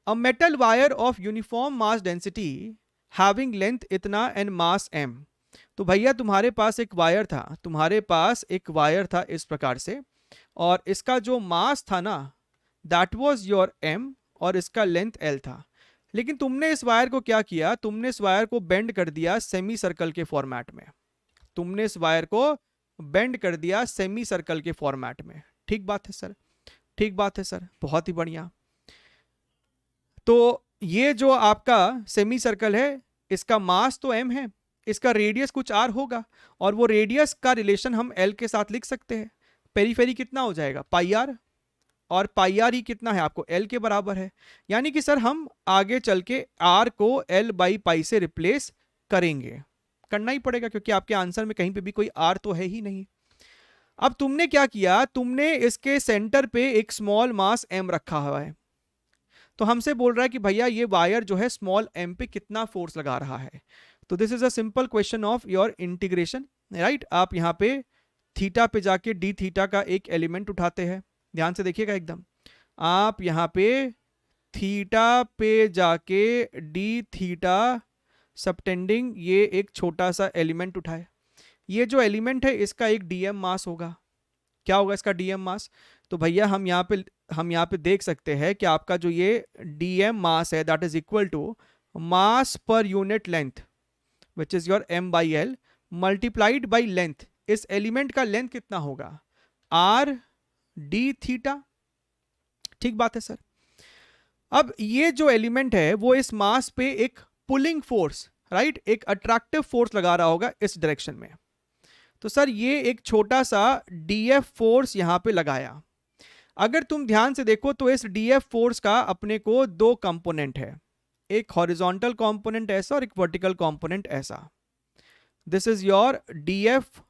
A metal wire of uniform mass density having length इतना and mass m। तो भैया तुम्हारे पास एक वायर था, तुम्हारे पास एक वायर था इस प्रकार से, और इसका जो मास था ना दैट वाज योर m, और इसका लेंथ l था। लेकिन तुमने इस वायर को क्या किया, तुमने इस वायर को बेंड कर दिया सेमी सर्कल के फॉर्मेट में। तुमने इस वायर को बेंड कर दिया सेमी सर्कल के फॉर्मेट में। ठीक बात है सर, ठीक बात है सर, बहुत ही बढ़िया। तो ये जो आपका सेमी सर्कल है, इसका मास तो m है, इसका रेडियस कुछ r होगा, और वो रेडियस का रिलेशन हम l के साथ लिख सकते हैं। पेरीफेरी कितना हो जाएगा, पाई r, और पाई आर ही कितना है आपको, एल के बराबर है। यानी कि सर हम आगे चल के आर को एल बाई पाई से रिप्लेस करेंगे, करना ही पड़ेगा, क्योंकि आपके आंसर में कहीं पे भी कोई आर तो है ही नहीं। अब तुमने क्या किया, तुमने इसके सेंटर पे एक स्मॉल मास एम रखा हुआ है, तो हमसे बोल रहा है कि भैया ये वायर जो है स्मॉल एम पे कितना फोर्स लगा रहा है। तो this is a simple question of your integration, right. आप यहाँ पे थीटा पे जाके डी थीटा का एक एलिमेंट उठाते हैं, ध्यान से देखिएगा एकदम। आप यहाँ पे थीटा पे जाके डी थीटा सबटेंडिंग ये एक छोटा सा एलिमेंट उठाए। ये जो एलिमेंट है इसका एक डीएम मास होगा। क्या होगा इसका डीएम मास, तो भैया हम यहाँ पे देख सकते हैं कि आपका जो ये डीएम मास है that is equal to mass per unit length which is your m by L multiplied by length. इस एलिमेंट का लेंथ कितना होगा, r d थीटा। ठीक बात है सर। अब ये जो एलिमेंट है वो इस मास पे एक पुलिंग फोर्स, राइट, एक अट्रैक्टिव फोर्स लगा रहा होगा इस डायरेक्शन में। तो सर ये एक छोटा सा df फोर्स यहां पे लगाया। अगर तुम ध्यान से देखो तो इस df फोर्स का अपने को दो कंपोनेंट है, एक हॉरिजॉन्टल कंपोनेंट ऐसा और एक वर्टिकल कंपोनेंट ऐसा। This is your df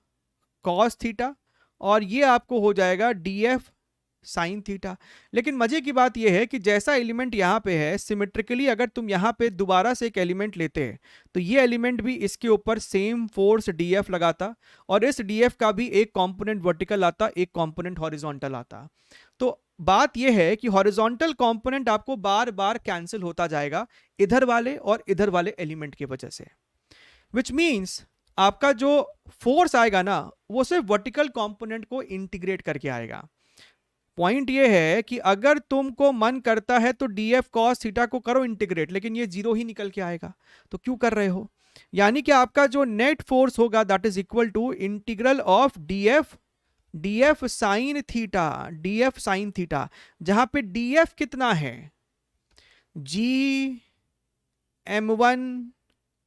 cos theta, और ये आपको हो जाएगा df साइन थीटा। लेकिन मजे की बात यह है कि जैसा एलिमेंट यहां पे है सिमेट्रिकली, अगर तुम यहां पे दोबारा से एक एलिमेंट लेते हैं तो ये एलिमेंट भी इसके ऊपर सेम फोर्स df लगाता, और इस df का भी एक कंपोनेंट वर्टिकल आता, एक कंपोनेंट हॉरिजॉन्टल आता। तो बात यह है कि हॉरिजॉन्टल कंपोनेंट आपको बार बार कैंसिल होता जाएगा इधर वाले और इधर वाले एलिमेंट की वजह से, विच मीन्स आपका जो फोर्स आएगा ना वो सिर्फ वर्टिकल कंपोनेंट को इंटीग्रेट करके आएगा। पॉइंट ये है कि अगर तुमको मन करता है तो df cos थीटा को करो इंटीग्रेट, लेकिन ये जीरो ही निकल के आएगा, तो क्यों कर रहे हो। यानी कि आपका जो नेट फोर्स होगा that is equal to integral of df sine theta, df sine theta, जहां पे df कितना है, g m1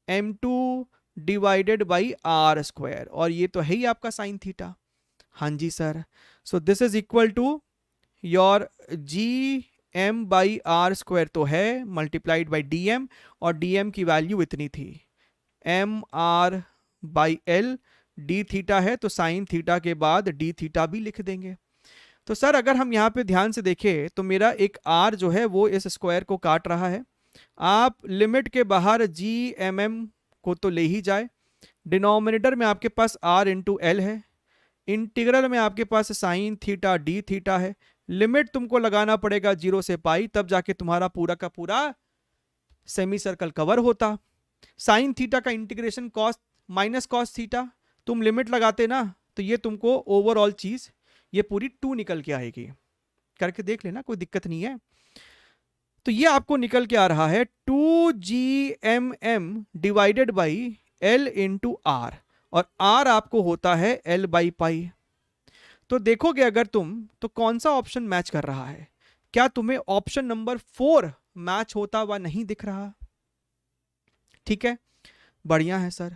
m2 divided by R square, और ये तो है ही आपका साइन थीटा। हाँ जी sir, so this is equal to your G M by R square तो है मल्टीप्लाइड बाई डी एम, और डी एम की वैल्यू इतनी थी M R by L, D theta है तो साइन थीटा के बाद डी थीटा भी लिख देंगे। तो सर अगर हम यहाँ पे ध्यान से देखें तो मेरा एक आर जो है वो इस स्क्वायर को काट रहा है। आप लिमिट के बाहर जी एम एम को तो ले ही जाए, डिनोमिनेटर में आपके पास आर इंटू एल है, इंटीग्रल में आपके पास साइन थीटा डी थीटा है, लिमिट तुमको लगाना पड़ेगा 0 से पाई, तब जाके तुम्हारा पूरा का पूरा सेमी सर्कल कवर होता। साइन थीटा का integration cos minus cos theta, तुम लिमिट लगाते ना तो ये तुमको ओवरऑल चीज ये पूरी 2 निकल के आएगी, करके देख लेना कोई दिक्कत नहीं है। तो ये आपको निकल के आ रहा है 2gmm divided by l into R, और r आपको होता है l बाई पाई। तो देखोगे अगर तुम तो कौन सा ऑप्शन मैच कर रहा है, क्या तुम्हें ऑप्शन नंबर 4 मैच होता हुआ नहीं दिख रहा। ठीक है, बढ़िया है सर,